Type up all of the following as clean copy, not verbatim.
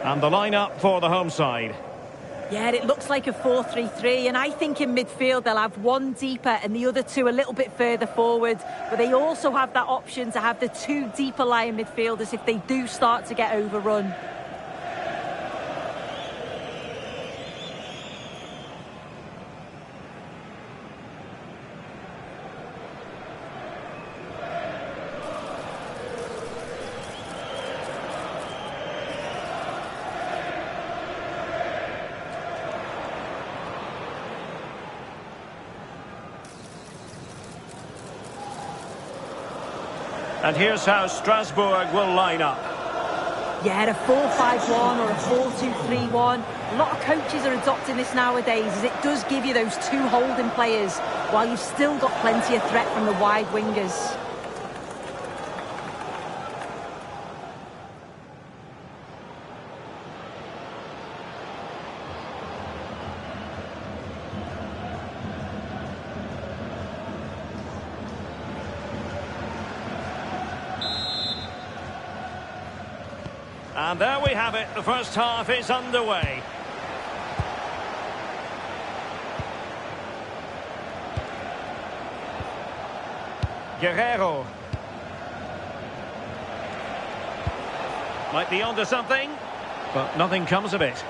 And the line-up for the home side. Yeah, it looks like a 4-3-3, and I think in midfield they'll have one deeper and the other two a little bit further forward. But they also have that option to have the two deeper lying midfielders if they do start to get overrun. And here's how Strasbourg will line up. Yeah, a 4-5-1 or a 4-2-3-1. A lot of coaches are adopting this nowadays, as it does give you those two holding players, while you've still got plenty of threat from the wide wingers. And there we have it, the first half is underway. Guerrero. Might be onto something, but nothing comes of it.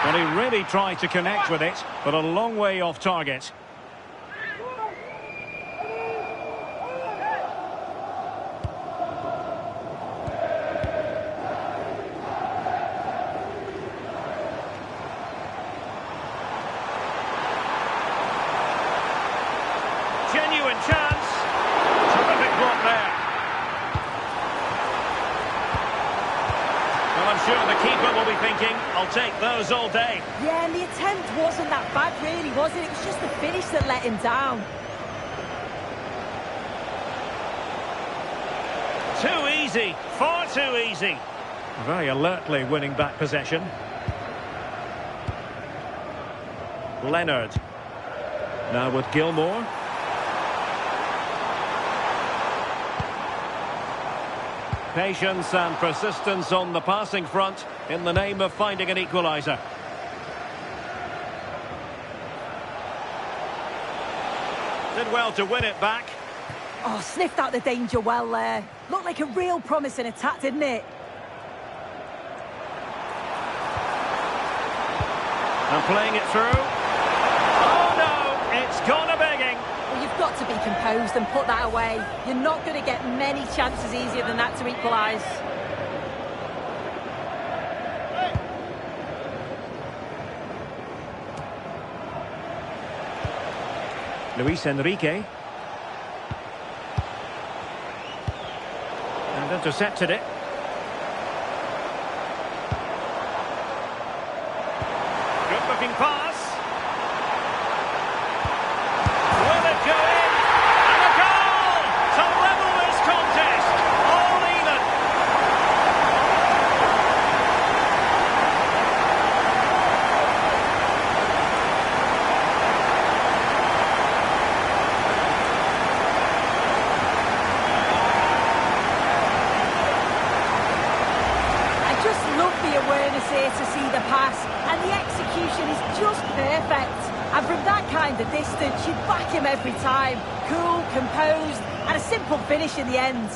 Well, he really tried to connect with it, but a long way off target. Genuine chance. Terrific block there. Well, I'm sure the keeper will be thinking, I'll take those all day. Yeah, and the attempt wasn't that bad really, was it? It was just the finish that let him down. Too easy, far too easy. Very alertly winning back possession. Leonard. Now with Gilmore. Patience and persistence on the passing front in the name of finding an equaliser. Did well to win it back. Oh, sniffed out the danger well there. Looked like a real promising attack, didn't it? And playing it through. Oh no, it's gone a begging. Well, you've got to be composed and put that away. You're not going to get many chances easier than that to equalise. Luis Enrique. And intercepted it. Good looking pass. Will it go in? And a goal to level this contest. All even. Here to see the pass, and the execution is just perfect. And from that kind of distance, you back him every time. Cool, composed, and a simple finish in the end.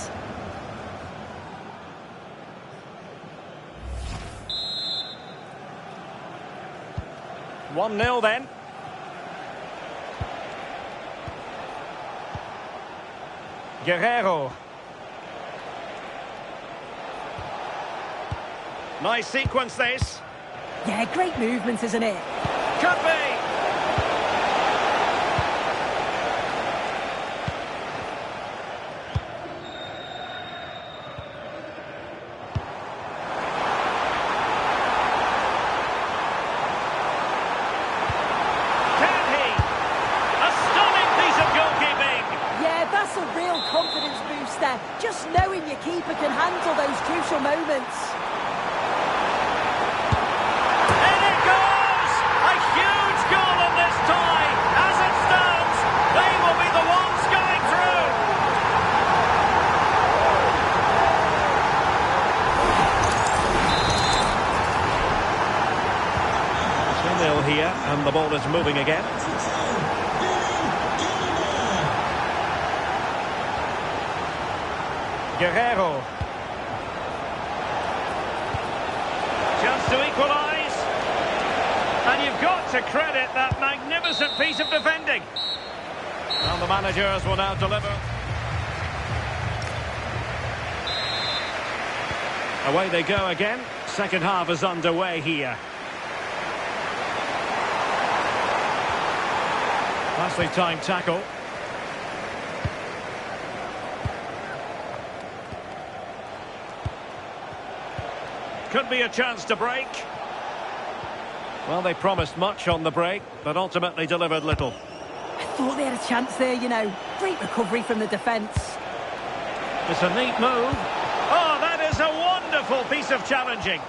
One 0 then. Guerrero. Nice sequence this. Yeah, great movement, isn't it? Could be. Can he? A stunning piece of goalkeeping. Yeah, that's a real confidence booster. Just knowing your keeper can handle those crucial moments. here, and the ball is moving again. Guerrero. Chance to equalise. And you've got to credit that magnificent piece of defending. And the managers will now deliver. Away they go again. Second half is underway here. Nicely timed tackle. Could be a chance to break. Well, they promised much on the break, but ultimately delivered little. I thought they had a chance there, you know. Great recovery from the defence. It's a neat move. Oh, that is a wonderful piece of challenging.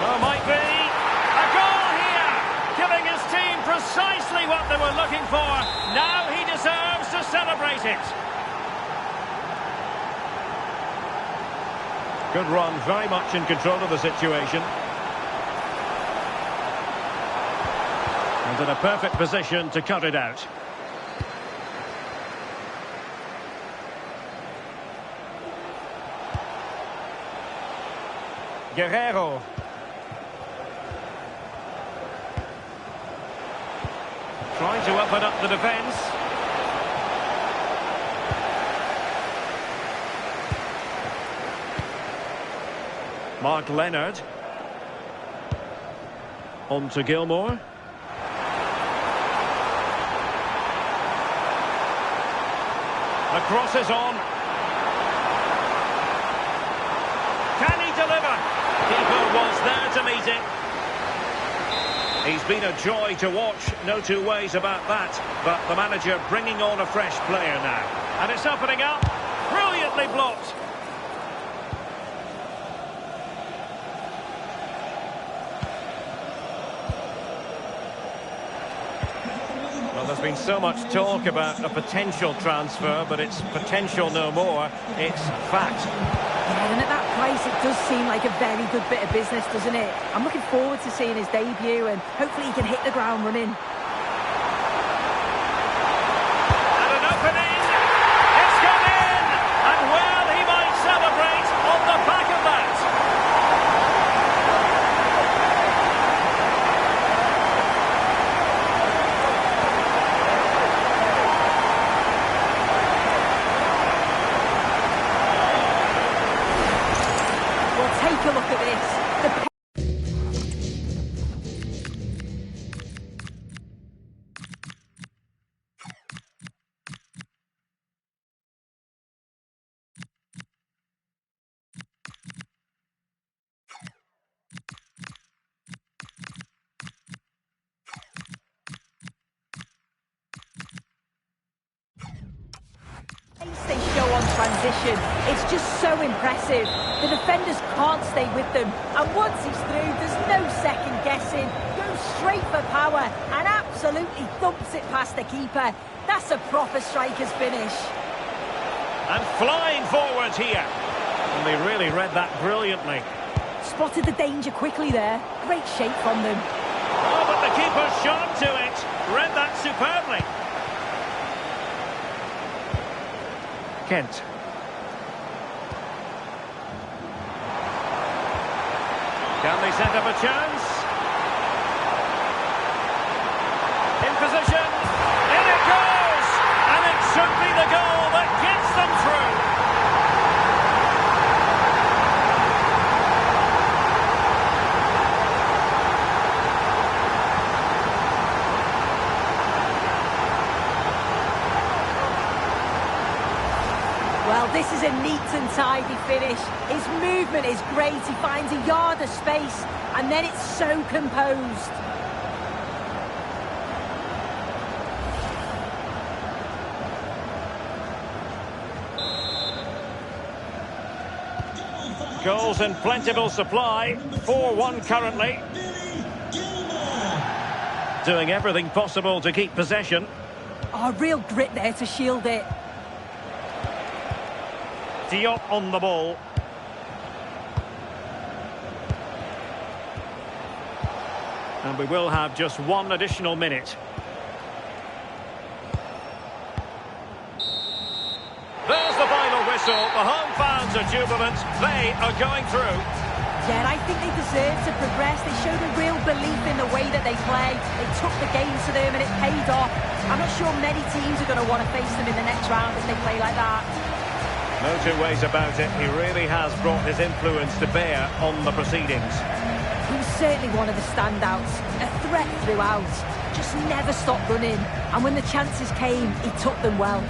Well, might be a goal here, giving his team precisely what they were looking for. Now he deserves to celebrate it. Good run, very much in control of the situation. And in a perfect position to cut it out. Guerrero. Trying to open up the defence. Mark Leonard. On to Gilmore. The cross is on. Can he deliver? Keeper was there to meet it. He's been a joy to watch, no two ways about that. But the manager bringing on a fresh player now. And it's opening up. Brilliantly blocked. There's been so much talk about a potential transfer, but it's potential no more. It's fact. Yeah, and at that price, it does seem like a very good bit of business, doesn't it? I'm looking forward to seeing his debut, and hopefully he can hit the ground running. And an opening. It's gone in. And well, he might celebrate on the back of that. Take a look at this. They show on transition. It's just so impressive. The defenders can't stay with them. And once he's through, there's no second guessing. Goes straight for power and absolutely thumps it past the keeper. That's a proper striker's finish. And flying forward here. And they really read that brilliantly. Spotted the danger quickly there. Great shape from them. Oh, but the keeper shot to it. Read that superbly. Kent. Can they set up a chance? In position. In it goes! And it should be the goal that gets them through. Well, this is a neat and tidy finish. His movement is great. He finds a yard of space, and then it's so composed. Goals in plentiful supply. 4-1 currently. Doing everything possible to keep possession. Oh, real grit there to shield it. Diop on the ball. And we will have just one additional minute. There's the final whistle. The home fans are jubilant. They are going through. Yeah, and I think they deserve to progress. They showed a real belief in the way that they play. They took the game to them and it paid off. I'm not sure many teams are going to want to face them in the next round if they play like that. No two ways about it. He really has brought his influence to bear on the proceedings. He was certainly one of the standouts. A threat throughout. Just never stopped running. And when the chances came, he took them well.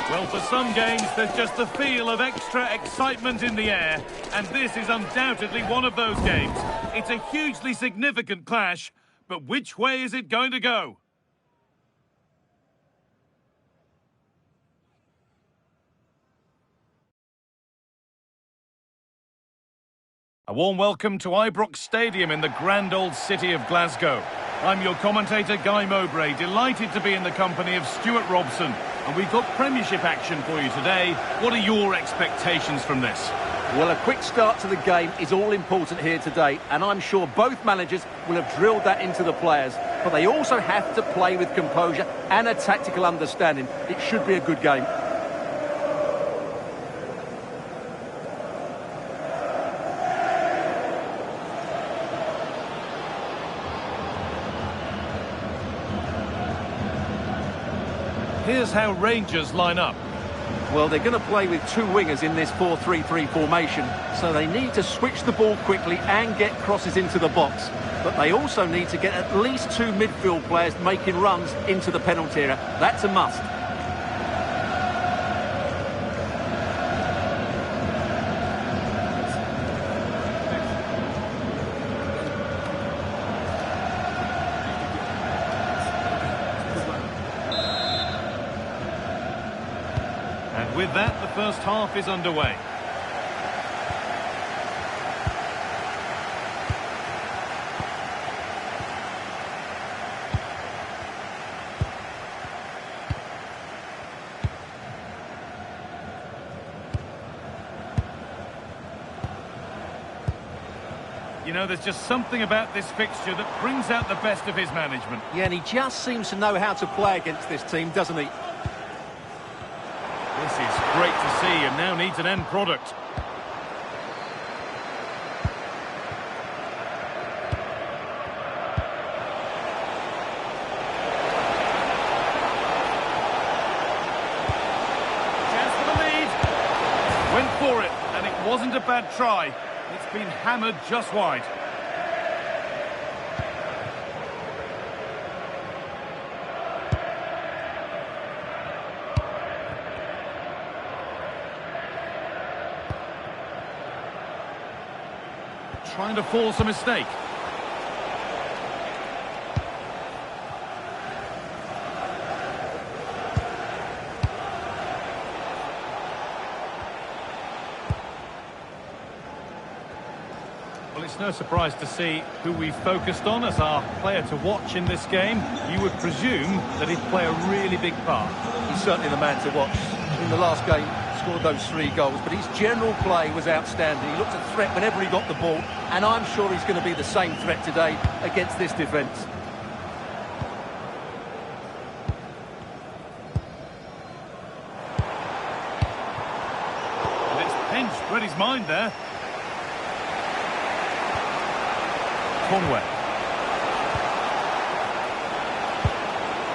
Well, for some games, there's just the feel of extra excitement in the air, and this is undoubtedly one of those games. It's a hugely significant clash, but which way is it going to go? A warm welcome to Ibrox Stadium in the grand old city of Glasgow. I'm your commentator, Guy Mowbray, delighted to be in the company of Stewart Robson. And we've got Premiership action for you today. What are your expectations from this? Well, a quick start to the game is all important here today, and I'm sure both managers will have drilled that into the players. But they also have to play with composure and a tactical understanding. It should be a good game. Here's how Rangers line up. Well, they're going to play with two wingers in this 4-3-3 formation, so they need to switch the ball quickly and get crosses into the box. But they also need to get at least two midfield players making runs into the penalty area. That's a must. With that, the first half is underway. You know, there's just something about this fixture that brings out the best of his management. Yeah, and he just seems to know how to play against this team, doesn't he? This is great to see and now needs an end product. Chance for the lead. wasn't a bad try. It's been hammered just wide. Trying to force a mistake. Well, it's no surprise to see who we focused on as our player to watch in this game. You would presume that he'd play a really big part. He's certainly the man to watch. In the last game, scored those 3 goals, but his general play was outstanding. He looked a threat whenever he got the ball, and I'm sure he's going to be the same threat today against this defence. And it's pinched Reddy's mind there. Conway.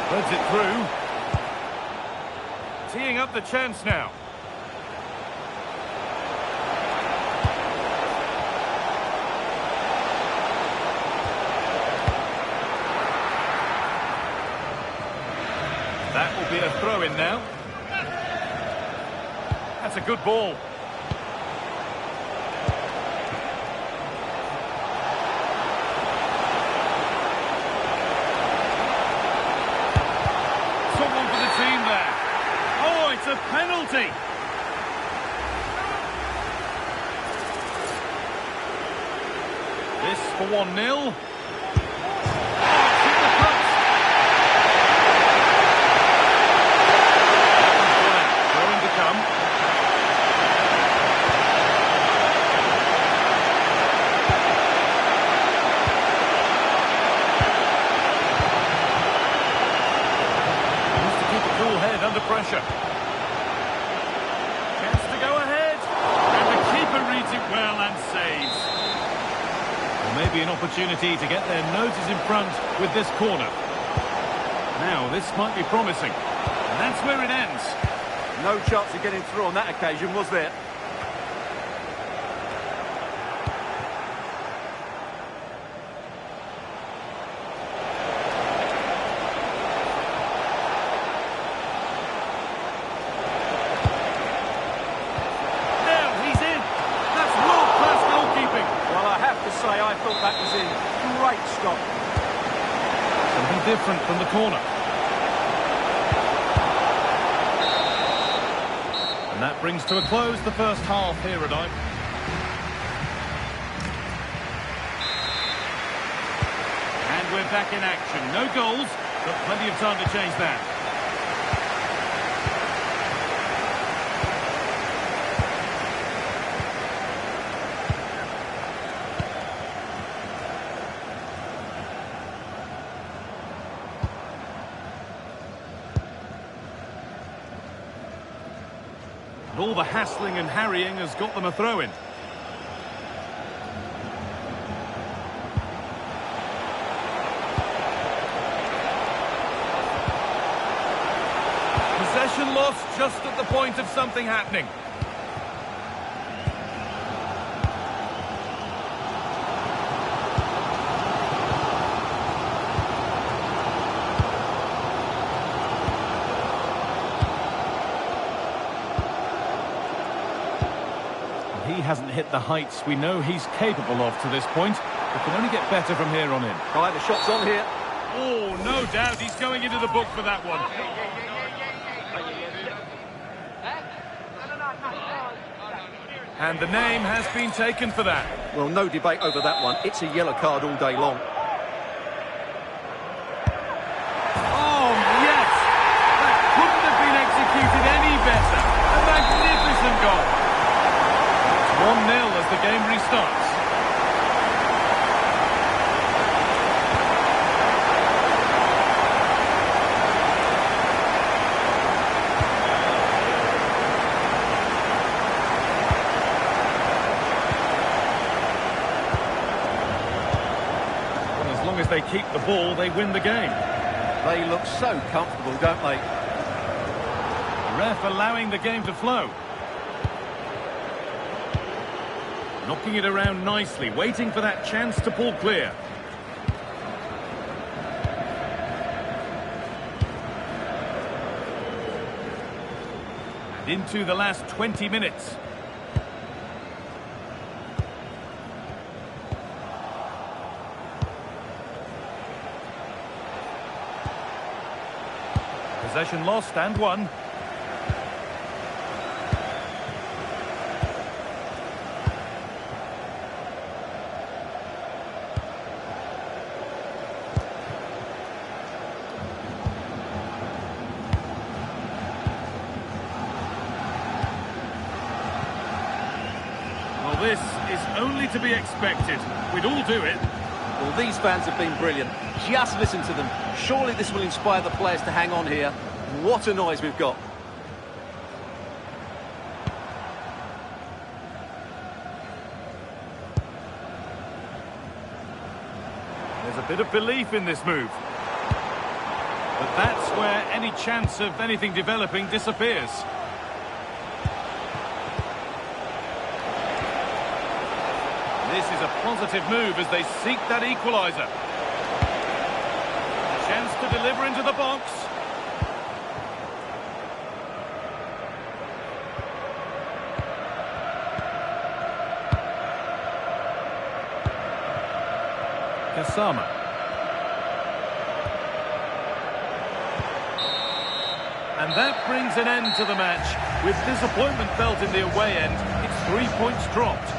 Threads it through. Teeing up the chance now. That will be a throw-in now. That's a good ball. Someone for the team there. Oh, it's a penalty. This for 1-0. Pressure. Chance to go ahead. And the keeper reads it well and saves. Well, maybe an opportunity to get their noses in front with this corner. Now, this might be promising. And that's where it ends. No chance of getting through on that occasion, was there? Different from the corner. And that brings to a close the first half here at Ait. And we're back in action. No goals, but plenty of time to change that. All the hassling and harrying has got them a throw-in. Possession lost just at the point of something happening. He hasn't hit the heights we know he's capable of to this point. It can only get better from here on in. Right, the shot's on here. Oh, no doubt he's going into the book for that one. And the name has been taken for that. Well, no debate over that one. It's a yellow card all day long. Oh, yes! That couldn't have been executed any better. A magnificent goal. 1-0 as the game restarts. Well, as long as they keep the ball, they win the game. They look so comfortable, don't they? The ref allowing the game to flow. Knocking it around nicely, waiting for that chance to pull clear. And into the last 20 minutes. Possession lost and won. Well, this is only to be expected. We'd all do it. Well, these fans have been brilliant. Just listen to them. Surely this will inspire the players to hang on here. What a noise we've got. There's a bit of belief in this move. But that's where any chance of anything developing disappears. This is a positive move as they seek that equaliser. Chance to deliver into the box. Kasama. And that brings an end to the match. With disappointment felt in the away end, it's 3 points dropped.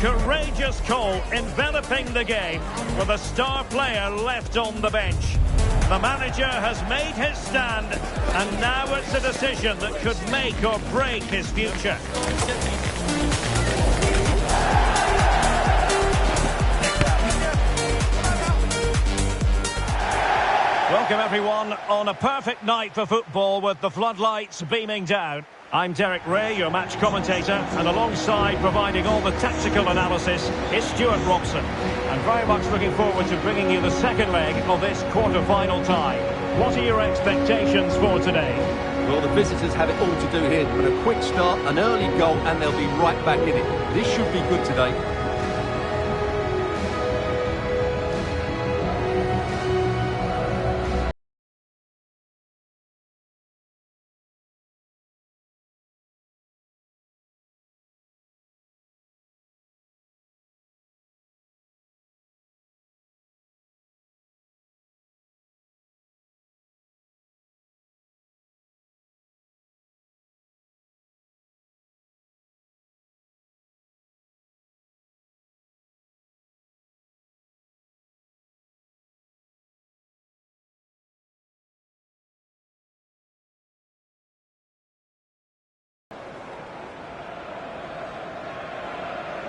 courageous call enveloping the game with a star player left on the bench. The manager has made his stand, and now it's a decision that could make or break his future. Welcome everyone on a perfect night for football with the floodlights beaming down. I'm Derek Ray, your match commentator, and alongside providing all the tactical analysis is Stewart Robson. I'm very much looking forward to bringing you the second leg of this quarter-final tie. What are your expectations for today? Well, the visitors have it all to do here, but a quick start, an early goal, and they'll be right back in it. This should be good today.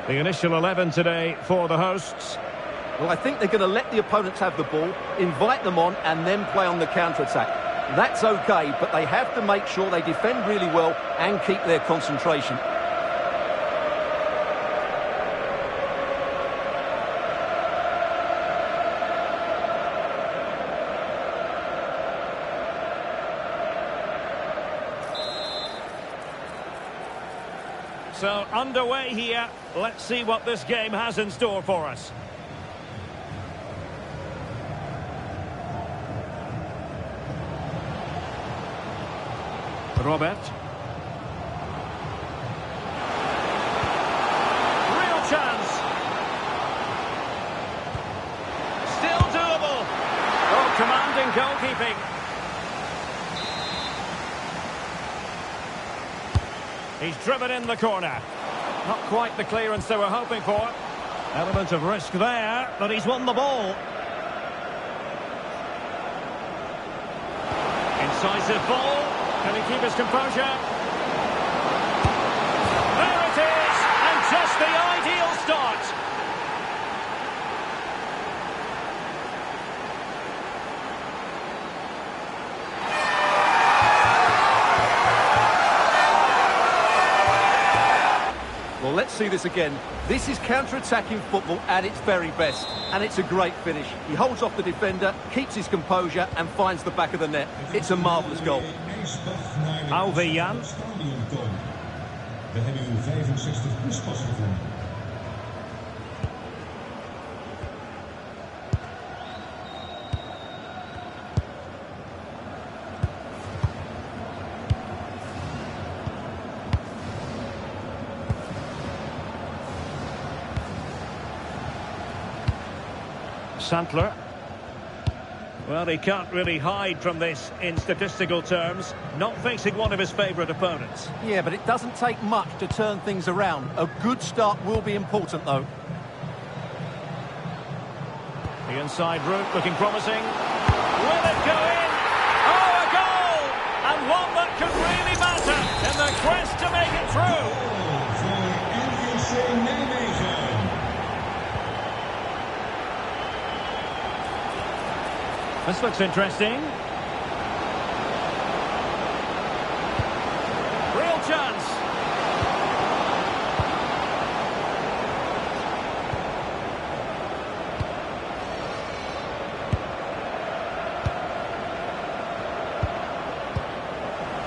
The initial 11 today for the hosts. Well, I think they're going to let the opponents have the ball, invite them on, and then play on the counter-attack. That's okay, but they have to make sure they defend really well and keep their concentration. So, underway here. Let's see what this game has in store for us. Robert. Real chance. Still doable. Oh, commanding goalkeeping. He's driven in the corner. Not quite the clearance they were hoping for. Element of risk there, but he's won the ball. Incisive ball. Can he keep his composure? There it is! And just the ideal start. Well, let's see this again. This is counter-attacking football at its very best. And it's a great finish. He holds off the defender, keeps his composure and finds the back of the net. It's a marvellous goal. Alvejan. We hebben uw 65 plus pas gevonden. Sandler. Well, he can't really hide from this in statistical terms. Not facing one of his favourite opponents. Yeah, but it doesn't take much to turn things around. A good start will be important, though. The inside route looking promising. Will it go in? Oh, a goal! And one that could really matter in the quest to make it through. This looks interesting. Real chance.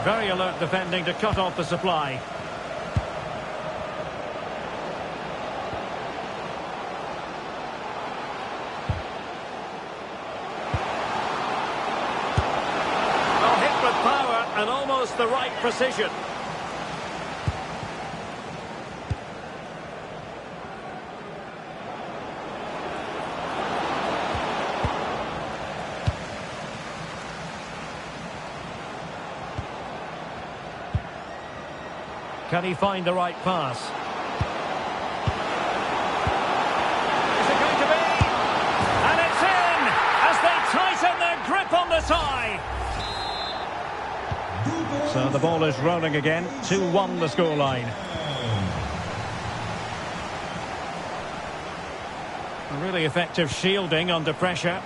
Very alert defending to cut off the supply. And almost the right precision. Can he find the right pass? And the ball is rolling again. 2-1 the scoreline. Really effective shielding under pressure.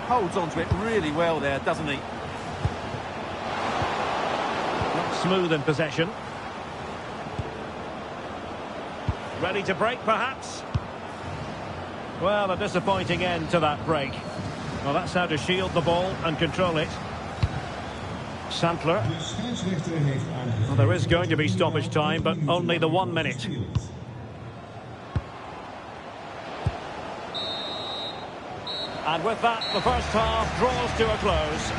Holds on to it really well there, doesn't he? Not smooth in possession. Ready to break, perhaps? Well, a disappointing end to that break. Well, that's how to shield the ball and control it. Sandler. Well, there is going to be stoppage time, but only the 1 minute. And with that, the first half draws to a close.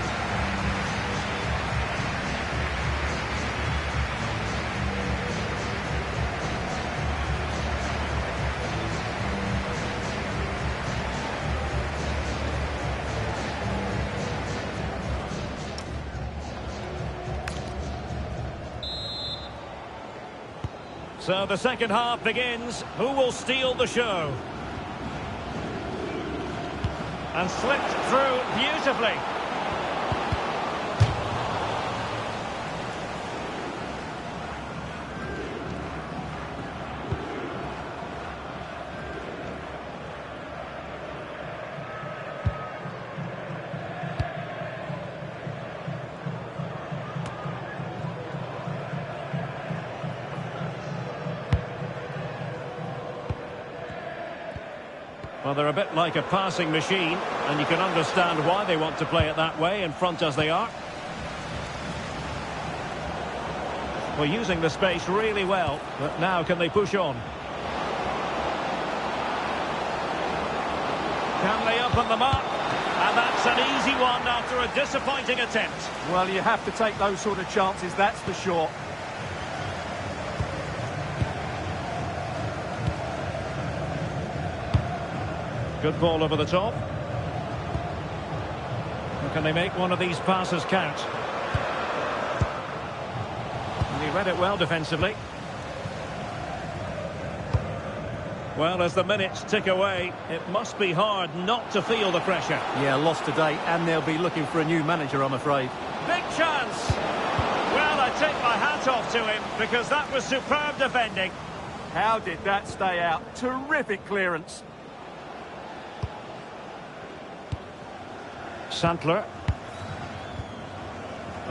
So the second half begins. Who will steal the show? And slipped through beautifully. Well, they're a bit like a passing machine, and you can understand why they want to play it that way, in front as they are. Well, using the space really well, but now can they push on? Can they open them up? And that's an easy one after a disappointing attempt. Well, you have to take those sort of chances, that's for sure. Good ball over the top. Or can they make one of these passes count? And he read it well defensively. Well, as the minutes tick away, it must be hard not to feel the pressure. Yeah, lost today, and they'll be looking for a new manager, I'm afraid. Big chance! Well, I take my hat off to him, because that was superb defending. How did that stay out? Terrific clearance. Sandler.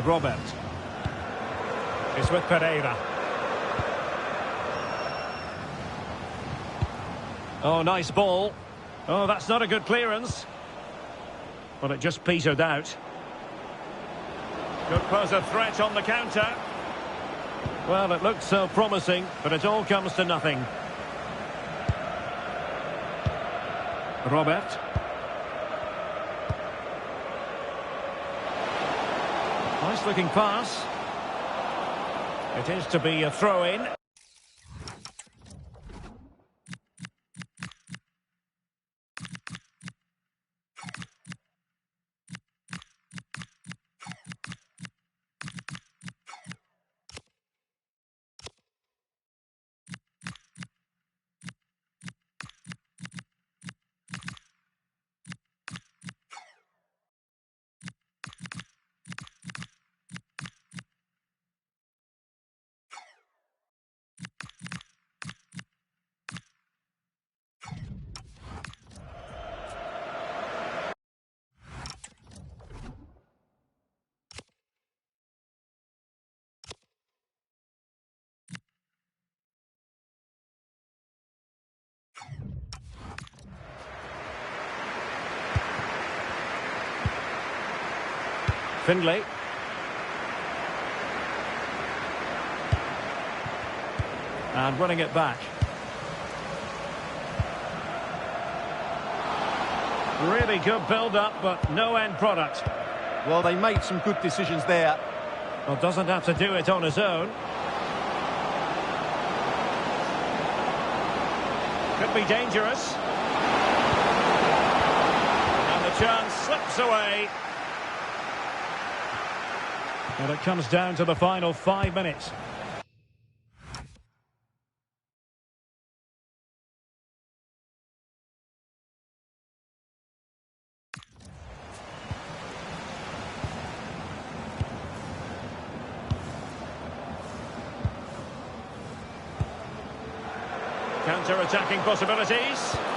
Robert. It's with Pereira. Oh, nice ball. Oh, that's not a good clearance. But it just petered out. Could pose a threat on the counter. Well, it looked so promising, but it all comes to nothing. Robert. Nice looking pass. It is to be a throw-in. Findlay. And running it back. Really good build-up, but no end product. Well, they made some good decisions there. Well, doesn't have to do it on his own. Could be dangerous. And the chance slips away. And it comes down to the final 5 minutes. counter-attacking possibilities.